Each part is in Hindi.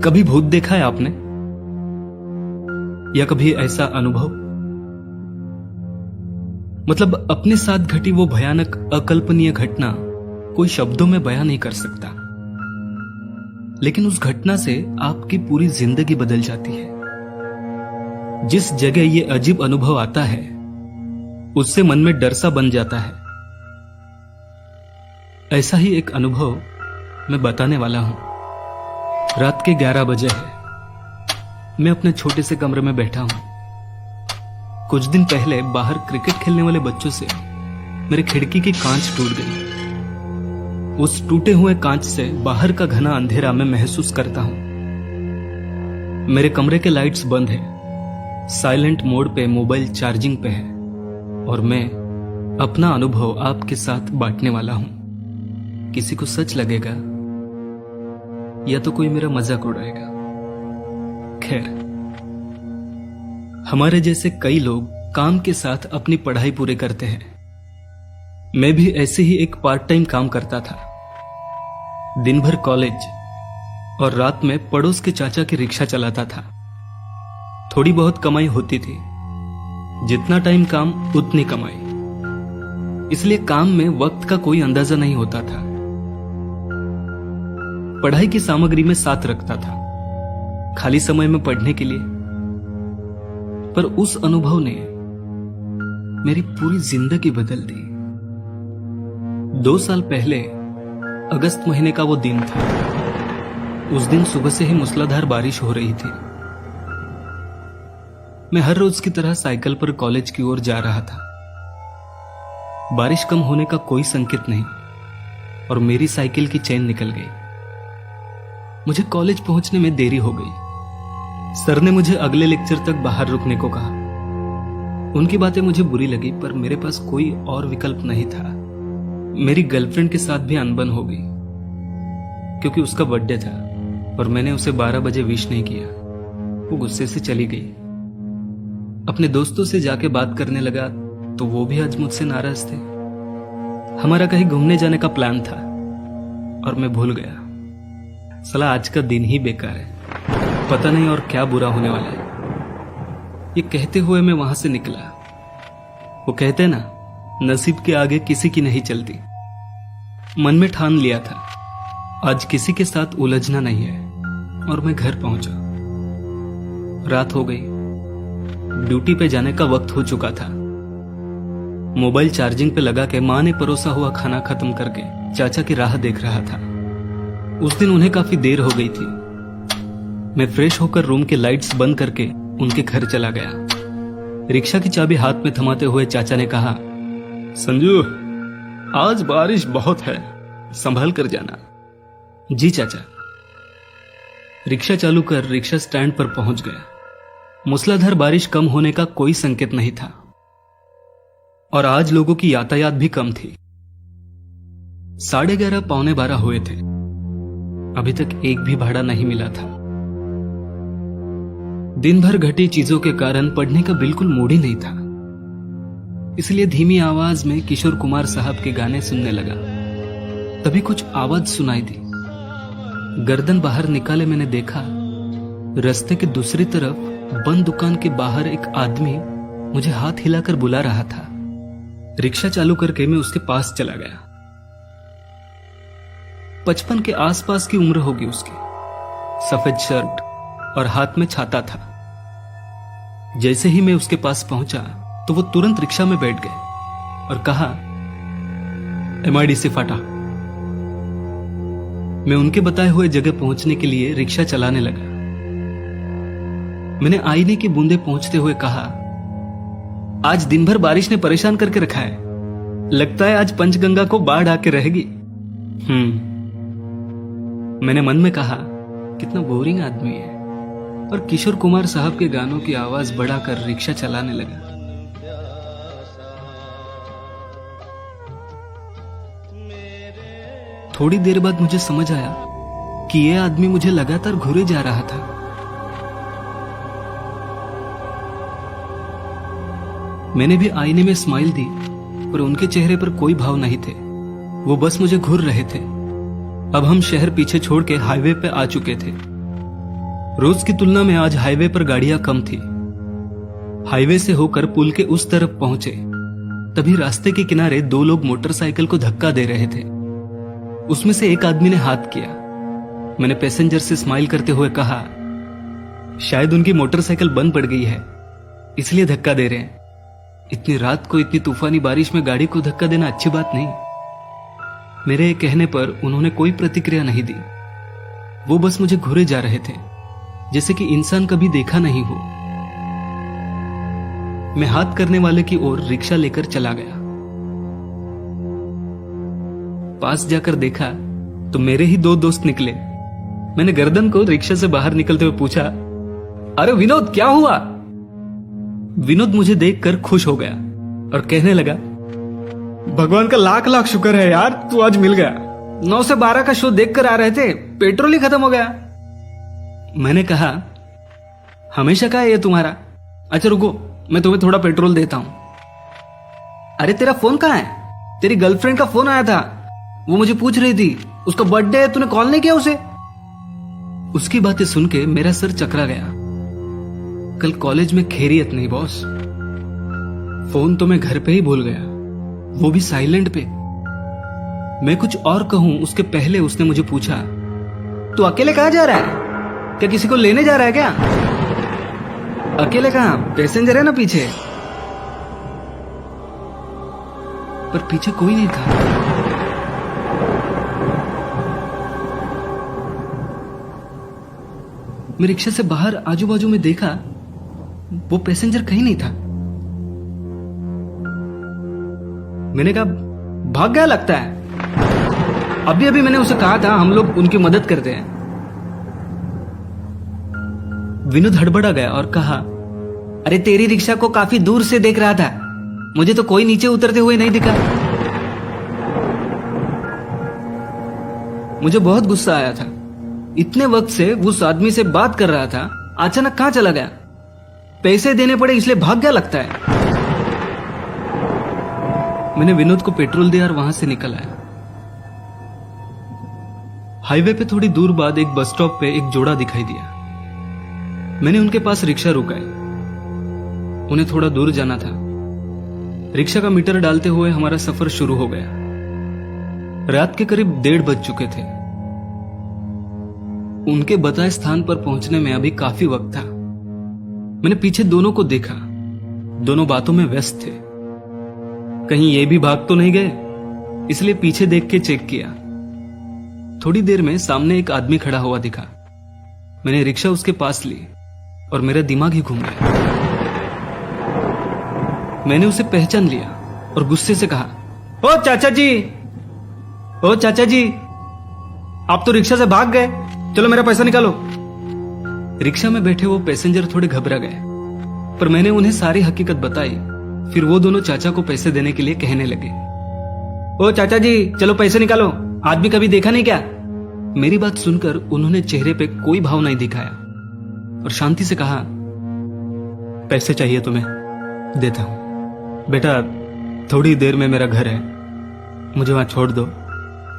कभी भूत देखा है आपने, या कभी ऐसा अनुभव? मतलब अपने साथ घटी वो भयानक अकल्पनीय घटना कोई शब्दों में बयां नहीं कर सकता, लेकिन उस घटना से आपकी पूरी जिंदगी बदल जाती है। जिस जगह ये अजीब अनुभव आता है उससे मन में डर सा बन जाता है। ऐसा ही एक अनुभव मैं बताने वाला हूं। रात के 11 बजे है। मैं अपने छोटे से कमरे में बैठा हूं। कुछ दिन पहले बाहर क्रिकेट खेलने वाले बच्चों से मेरे खिड़की की कांच टूट गई। उस टूटे हुए कांच से बाहर का घना अंधेरा मैं महसूस करता हूं। मेरे कमरे के लाइट्स बंद है, साइलेंट मोड पे मोबाइल चार्जिंग पे है, और मैं अपना अनुभव आपके साथ बांटने वाला हूं। किसी को सच लगेगा या तो कोई मेरा मजाक उड़ाएगा। खैर, हमारे जैसे कई लोग काम के साथ अपनी पढ़ाई पूरी करते हैं। मैं भी ऐसे ही एक पार्ट टाइम काम करता था। दिन भर कॉलेज और रात में पड़ोस के चाचा की रिक्शा चलाता था। थोड़ी बहुत कमाई होती थी। जितना टाइम काम उतनी कमाई, इसलिए काम में वक्त का कोई अंदाजा नहीं होता था। पढ़ाई की सामग्री में साथ रखता था, खाली समय में पढ़ने के लिए। पर उस अनुभव ने मेरी पूरी जिंदगी बदल दी। 2 साल पहले अगस्त महीने का वो दिन था। उस दिन सुबह से ही मूसलाधार बारिश हो रही थी। मैं हर रोज की तरह साइकिल पर कॉलेज की ओर जा रहा था। बारिश कम होने का कोई संकेत नहीं, और मेरी साइकिल की चेन निकल गई। मुझे कॉलेज पहुंचने में देरी हो गई। सर ने मुझे अगले लेक्चर तक बाहर रुकने को कहा। उनकी बातें मुझे बुरी लगी, पर मेरे पास कोई और विकल्प नहीं था। मेरी गर्लफ्रेंड के साथ भी अनबन हो गई, क्योंकि उसका बर्थडे था और मैंने उसे 12 बजे विश नहीं किया। वो गुस्से से चली गई। अपने दोस्तों से जाके बात करने लगा तो वो भी आज मुझसे नाराज थे। हमारा कहीं घूमने जाने का प्लान था और मैं भूल गया। साला आज का दिन ही बेकार है, पता नहीं और क्या बुरा होने वाला है। ये कहते हुए मैं वहां से निकला। वो कहते ना, नसीब के आगे किसी की नहीं चलती। मन में ठान लिया था आज किसी के साथ उलझना नहीं है, और मैं घर पहुंचा। रात हो गई। ड्यूटी पे जाने का वक्त हो चुका था। मोबाइल चार्जिंग पे लगा के मां ने परोसा हुआ खाना खत्म करके चाचा की राह देख रहा था। उस दिन उन्हें काफी देर हो गई थी। मैं फ्रेश होकर रूम के लाइट्स बंद करके उनके घर चला गया। रिक्शा की चाबी हाथ में थमाते हुए चाचा ने कहा, संजू, आज बारिश बहुत है, संभल कर जाना। जी चाचा। रिक्शा चालू कर रिक्शा स्टैंड पर पहुंच गया। मूसलाधार बारिश कम होने का कोई संकेत नहीं था, और आज लोगों की यातायात भी कम थी। 11:30 पौने 12 हुए थे। अभी तक एक भी भाड़ा नहीं मिला था। दिन भर घटी चीजों के कारण पढ़ने का बिल्कुल मूड ही नहीं था, इसलिए धीमी आवाज में किशोर कुमार साहब के गाने सुनने लगा। तभी कुछ आवाज सुनाई दी। गर्दन बाहर निकाले मैंने देखा, रास्ते के दूसरी तरफ बंद दुकान के बाहर एक आदमी मुझे हाथ हिलाकर बुला रहा था। रिक्शा चालू करके मैं उसके पास चला गया। 55 के आसपास की उम्र होगी उसकी। सफेद शर्ट और हाथ में छाता था। जैसे ही मैं उसके पास पहुंचा तो वो तुरंत रिक्शा में बैठ गए और कहा, MIDC फाटा। मैं उनके बताए हुए जगह पहुंचने के लिए रिक्शा चलाने लगा। मैंने आईने की बूंदे पहुंचते हुए कहा, आज दिन भर बारिश ने परेशान करके रखा है। लगता है आज पंचगंगा को बाढ़ आके रहेगी। मैंने मन में कहा, कितना बोरिंग आदमी है, और किशोर कुमार साहब के गानों की आवाज बढ़ाकर रिक्शा चलाने लगा। थोड़ी देर बाद मुझे समझ आया कि यह आदमी मुझे लगातार घूरे जा रहा था। मैंने भी आईने में स्माइल दी, पर उनके चेहरे पर कोई भाव नहीं थे। वो बस मुझे घूर रहे थे। अब हम शहर पीछे छोड़ के हाईवे पे आ चुके थे। रोज की तुलना में आज हाईवे पर गाड़ियां कम थी। हाईवे से होकर पुल के उस तरफ पहुंचे तभी रास्ते के किनारे दो लोग मोटरसाइकिल को धक्का दे रहे थे। उसमें से एक आदमी ने हाथ किया। मैंने पैसेंजर से स्माइल करते हुए कहा, शायद उनकी मोटरसाइकिल बंद पड़ गई है इसलिए धक्का दे रहे हैं। इतनी रात को इतनी तूफानी बारिश में गाड़ी को धक्का देना अच्छी बात नहीं। मेरे कहने पर उन्होंने कोई प्रतिक्रिया नहीं दी। वो बस मुझे घूरे जा रहे थे जैसे कि इंसान कभी देखा नहीं हो। मैं हाथ करने वाले की ओर रिक्शा लेकर चला गया। पास जाकर देखा तो मेरे ही दो दोस्त निकले। मैंने गर्दन को रिक्शा से बाहर निकलते हुए पूछा, अरे विनोद क्या हुआ? विनोद मुझे देखकर खुश हो गया और कहने लगा, भगवान का लाख लाख शुक्र है यार, तू आज मिल गया। 9 से 12 का शो देखकर आ रहे थे, पेट्रोल ही खत्म हो गया। मैंने कहा, हमेशा का है ये तुम्हारा? अच्छा रुको, मैं तुम्हें थोड़ा पेट्रोल देता हूं। अरे तेरा फोन कहाँ है? तेरी गर्लफ्रेंड का फोन आया था, वो मुझे पूछ रही थी उसका बर्थडे है, तूने कॉल नहीं किया उसे? उसकी बातें सुन के मेरा सर चकरा गया। कल कॉलेज में खैरियत नहीं बॉस। फोन तो मैं घर पे ही भूल गया, वो भी साइलेंट पे। मैं कुछ और कहूं उसके पहले उसने मुझे पूछा, तू अकेले कहाँ जा रहा है? क्या किसी को लेने जा रहा है क्या? अकेले कहाँ, पैसेंजर है ना पीछे। पर पीछे कोई नहीं था। मैं रिक्शा से बाहर आजू बाजू में देखा, वो पैसेंजर कहीं नहीं था। मैंने कहा, भाग गया लगता है। अभी अभी मैंने उसे कहा था हम लोग उनकी मदद करते हैं। विनोद हड़बड़ा गया और कहा, अरे तेरी रिक्शा को काफी दूर से देख रहा था, मुझे तो कोई नीचे उतरते हुए नहीं दिखा। मुझे बहुत गुस्सा आया था। इतने वक्त से उस आदमी से बात कर रहा था, अचानक कहां चला गया? पैसे देने पड़े इसलिए भाग गया लगता है। मैंने विनोद को पेट्रोल दिया और वहां से निकल आया। हाईवे पे थोड़ी दूर बाद एक बस स्टॉप पे एक जोड़ा दिखाई दिया। मैंने उनके पास रिक्शा रुकाई। उन्हें थोड़ा दूर जाना था। रिक्शा का मीटर डालते हुए हमारा सफर शुरू हो गया। रात के करीब 1:30 बज चुके थे। उनके बताए स्थान पर पहुंचने में अभी काफी वक्त था। मैंने पीछे दोनों को देखा। दोनों बातों में व्यस्त थे। कहीं ये भी भाग तो नहीं गए, इसलिए पीछे देख के चेक किया। थोड़ी देर में सामने एक आदमी खड़ा हुआ दिखा। मैंने रिक्शा उसके पास ली और मेरा दिमाग ही घूम गया। मैंने उसे पहचान लिया और गुस्से से कहा, ओ चाचा जी, ओ चाचा जी, आप तो रिक्शा से भाग गए, चलो मेरा पैसा निकालो। रिक्शा में बैठे वो पैसेंजर थोड़े घबरा गए, पर मैंने उन्हें सारी हकीकत बताई। फिर वो दोनों चाचा को पैसे देने के लिए कहने लगे, ओ चाचा जी चलो पैसे निकालो, आदमी कभी देखा नहीं क्या? मेरी बात सुनकर उन्होंने चेहरे पे कोई भाव नहीं दिखाया और शांति से कहा, पैसे चाहिए तुम्हें? देता हूं। बेटा थोड़ी देर में मेरा घर है, मुझे वहां छोड़ दो,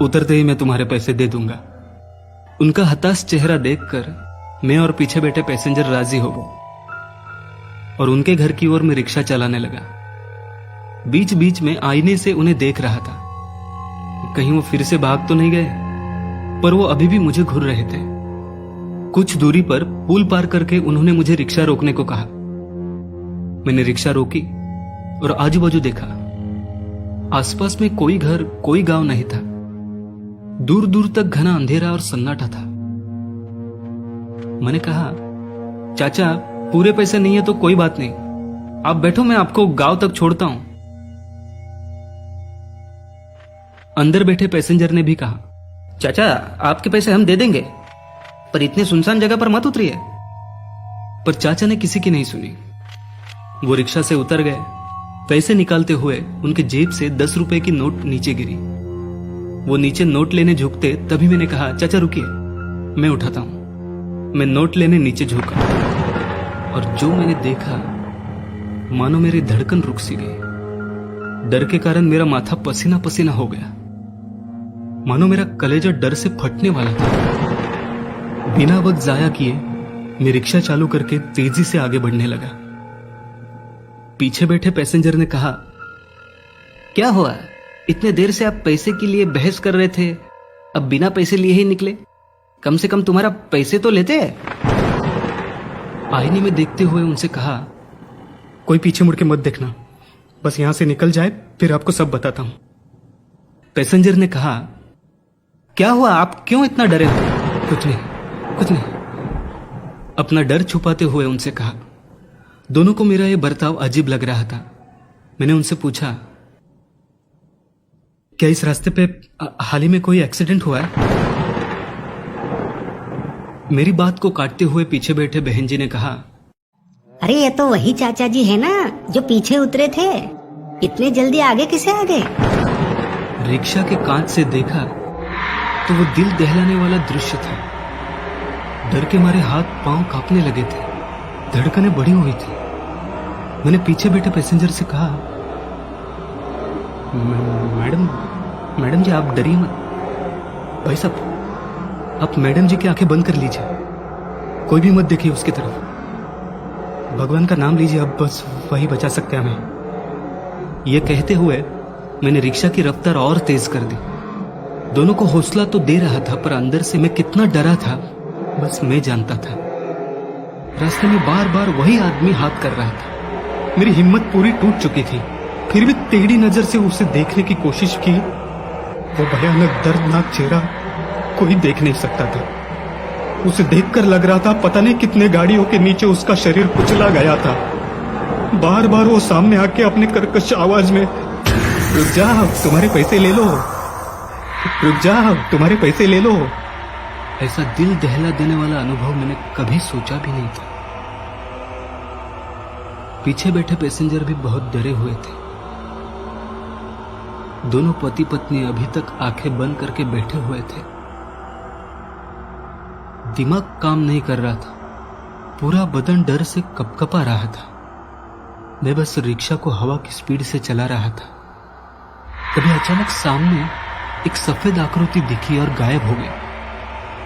उतरते ही मैं तुम्हारे पैसे दे दूंगा। उनका हताश चेहरा देखकर मैं और पीछे बैठे पैसेंजर राजी हो गए और उनके घर की ओर मैं रिक्शा चलाने लगा। बीच बीच में आईने से उन्हें देख रहा था, कहीं वो फिर से भाग तो नहीं गए, पर वो अभी भी मुझे घूर रहे थे। कुछ दूरी पर पुल पार करके उन्होंने मुझे रिक्शा रोकने को कहा। मैंने रिक्शा रोकी और आजू बाजू देखा। आसपास में कोई घर, कोई गांव नहीं था। दूर दूर तक घना अंधेरा और सन्नाटा था। मैंने कहा, चाचा पूरे पैसे नहीं है तो कोई बात नहीं, आप बैठो, मैं आपको गांव तक छोड़ता हूं। अंदर बैठे पैसेंजर ने भी कहा, चाचा आपके पैसे हम दे देंगे, पर इतने सुनसान जगह पर मत उतरिए। पर चाचा ने किसी की नहीं सुनी। वो रिक्शा से उतर गए। पैसे निकालते हुए उनके जेब से 10 रुपए की नोट नीचे गिरी। वो नीचे नोट लेने झुकते तभी मैंने कहा, चाचा रुकिए, मैं उठाता हूं। मैं नोट लेने नीचे झुका और जो मैंने देखा, मानो मेरी धड़कन रुक सी गई। डर के कारण मेरा माथा पसीना पसीना हो गया, मानो मेरा कलेजा डर से फटने वाला था। बिना वक्त जाया किए मैं रिक्शा चालू करके तेजी से आगे बढ़ने लगा। पीछे बैठे पैसेंजर ने कहा, क्या हुआ, इतने देर से आप पैसे के लिए बहस कर रहे थे, अब बिना पैसे लिए ही निकले? कम से कम तुम्हारा पैसे तो लेते हैं। आईने में देखते हुए उनसे कहा, कोई पीछे मुड़ के मत देखना, बस यहां से निकल जाए फिर आपको सब बताता हूं। पैसेंजर ने कहा, क्या हुआ, आप क्यों इतना डरे हो? कुछ नहीं, कुछ नहीं। अपना डर छुपाते हुए उनसे कहा। दोनों को मेरा यह बर्ताव अजीब लग रहा था। मैंने उनसे पूछा, क्या इस रास्ते पे हाल ही में कोई एक्सीडेंट हुआ है? मेरी बात को काटते हुए पीछे बैठे बहन जी ने कहा, अरे ये तो वही चाचा जी है ना जो पीछे उतरे थे, इतने जल्दी आगे कैसे आ गए? रिक्शा के कांच से देखा तो वो दिल दहलाने वाला दृश्य था। डर के मारे हाथ पांव कांपने लगे थे, धड़कनें बढ़ी हुई थी। मैंने पीछे बैठे पैसेंजर से कहा, मैडम जी आप डरिए मत। भाई साहब, आप मैडम जी की आंखें बंद कर लीजिए, कोई भी मत देखिए उसकी तरफ। भगवान का नाम लीजिए, अब बस वही बचा सकते हैं हमें। यह कहते हुए मैंने रिक्शा की रफ्तार और तेज कर दी। दोनों को हौसला तो दे रहा था, पर अंदर से मैं कितना डरा था बस मैं जानता था। रास्ते में बार बार वही आदमी हाथ कर रहा था। मेरी हिम्मत पूरी टूट चुकी थी, फिर भी टेढ़ी नजर से उसे देखने की कोशिश की। वो भयानक दर्दनाक चेहरा कोई देख नहीं सकता था। उसे देखकर लग रहा था पता नहीं कितने गाड़ियों के नीचे उसका शरीर कुचला गया था। बार बार वो सामने आके अपने कर्कश आवाज में, रुक जा तुम्हारे पैसे ले लो, रुक जा तुम्हारे पैसे ले लो। ऐसा दिल दहला देने वाला अनुभव मैंने कभी सोचा भी नहीं था। पीछे बैठे पैसेंजर भी बहुत डरे हुए थे। दोनों पति पत्नी अभी तक आंखें बंद करके बैठे हुए थे। दिमाग काम नहीं कर रहा था, पूरा बदन डर से कपकपा रहा था। मैं बस रिक्शा को हवा की स्पीड से चला रहा था। तभी अचानक सामने एक सफेद आकृति दिखी और गायब हो गई।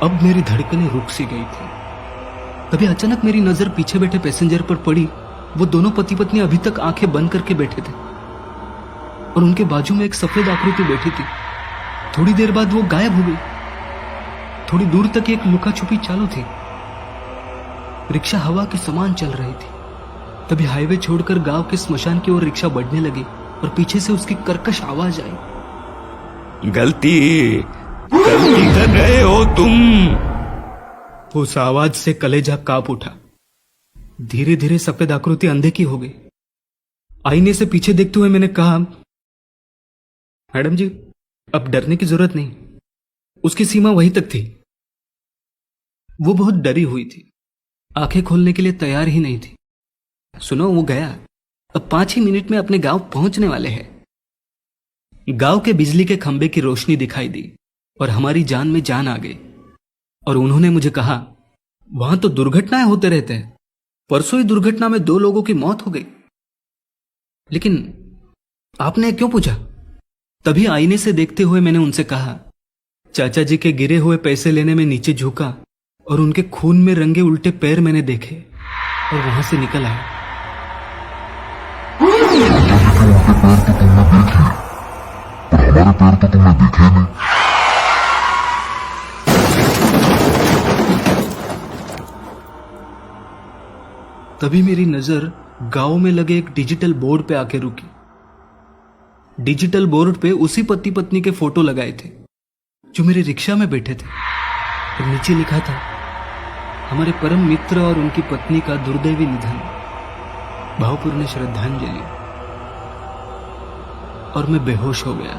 अब मेरी धड़कनें रुक सी गई थी। तभी अचानक मेरी नजर पीछे बैठे पैसेंजर पर पड़ी। वो दोनों पति पत्नी अभी तक आंखें बंद करके बैठे थे और उनके बाजू में एक सफेद आकृति बैठी थी। थोड़ी देर बाद वो गायब हो गई। थोड़ी दूर तक एक लुका छुपी चालू थी। रिक्शा हवा के समान चल रही थी। तभी हाईवे छोड़कर गांव के स्मशान की ओर रिक्शा बढ़ने लगी और पीछे से उसकी कर्कश आवाज आई, गलती कर रहे हो तुम। उस आवाज से कलेजा कांप उठा। धीरे धीरे सफेद आकृति अंधे की हो गई। आईने से पीछे देखते हुए मैंने कहा, मैडम जी अब डरने की जरूरत नहीं। उसकी सीमा वहीं तक थी। वो बहुत डरी हुई थी, आंखें खोलने के लिए तैयार ही नहीं थी। सुनो, वो गया। अब 5 ही मिनट में अपने गांव पहुंचने वाले हैं। गांव के बिजली के खंभे की रोशनी दिखाई दी और हमारी जान में जान आ गई। और उन्होंने मुझे कहा, वहां तो दुर्घटनाएं होते रहते हैं। परसों ही दुर्घटना में 2 लोगों की मौत हो गई। लेकिन आपने क्यों पूछा? तभी आईने से देखते हुए मैंने उनसे कहा, चाचा जी के गिरे हुए पैसे लेने में नीचे झुका और उनके खून में रंगे उल्टे पैर मैंने देखे और वहां से निकल आया। तभी मेरी नजर गांव में लगे एक डिजिटल बोर्ड पे आके रुकी। डिजिटल बोर्ड पे उसी पति पत्नी के फोटो लगाए थे जो मेरे रिक्शा में बैठे थे और नीचे लिखा था, हमारे परम मित्र और उनकी पत्नी का दुर्दैवी निधन, भावपूर्ण श्रद्धांजलि। और मैं बेहोश हो गया।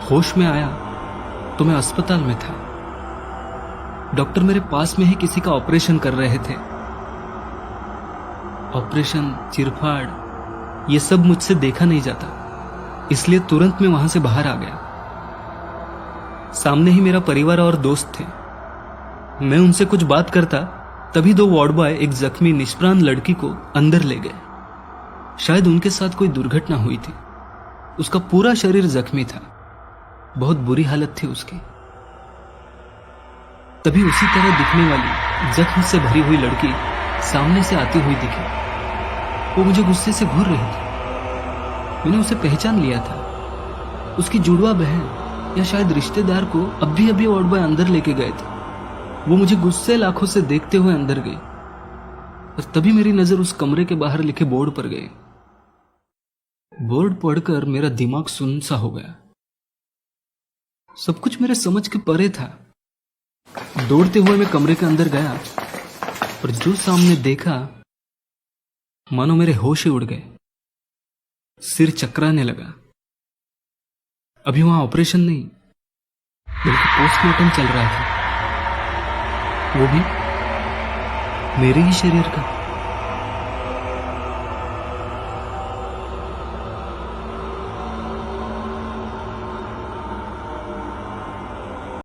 होश में आया तो मैं अस्पताल में था। डॉक्टर मेरे पास में ही किसी का ऑपरेशन कर रहे थे। ऑपरेशन, चिरफाड़, ये सब मुझसे देखा नहीं जाता, इसलिए तुरंत मैं वहां से बाहर आ गया। सामने ही मेरा परिवार और दोस्त थे। मैं उनसे कुछ बात करता तभी 2 वार्ड बॉय एक जख्मी निष्प्राण लड़की को अंदर ले गए। शायद उनके साथ कोई दुर्घटना हुई थी। उसका पूरा शरीर जख्मी था, बहुत बुरी हालत थी उसकी। तभी उसी तरह दिखने वाली जख्म से भरी हुई लड़की सामने से आती हुई दिखी। वो मुझे गुस्से से घूर रही थी। मैंने उसे पहचान लिया था। उसकी जुड़वा बहन या शायद रिश्तेदार को अभी अभी वार्ड बॉय अंदर लेके गए थे। वो मुझे गुस्से लाखों से देखते हुए अंदर गई और तभी मेरी नजर उस कमरे के बाहर लिखे बोर्ड पर गई। बोर्ड पढ़कर मेरा दिमाग सुन्न सा हो गया। सब कुछ मेरे समझ के परे था। दौड़ते हुए मैं कमरे के अंदर गया और जो सामने देखा मानो मेरे होश ही उड़ गए। सिर चकराने लगा। अभी वहां ऑपरेशन नहीं बल्कि पोस्टमार्टम चल रहा था, वो भी मेरे ही शरीर का।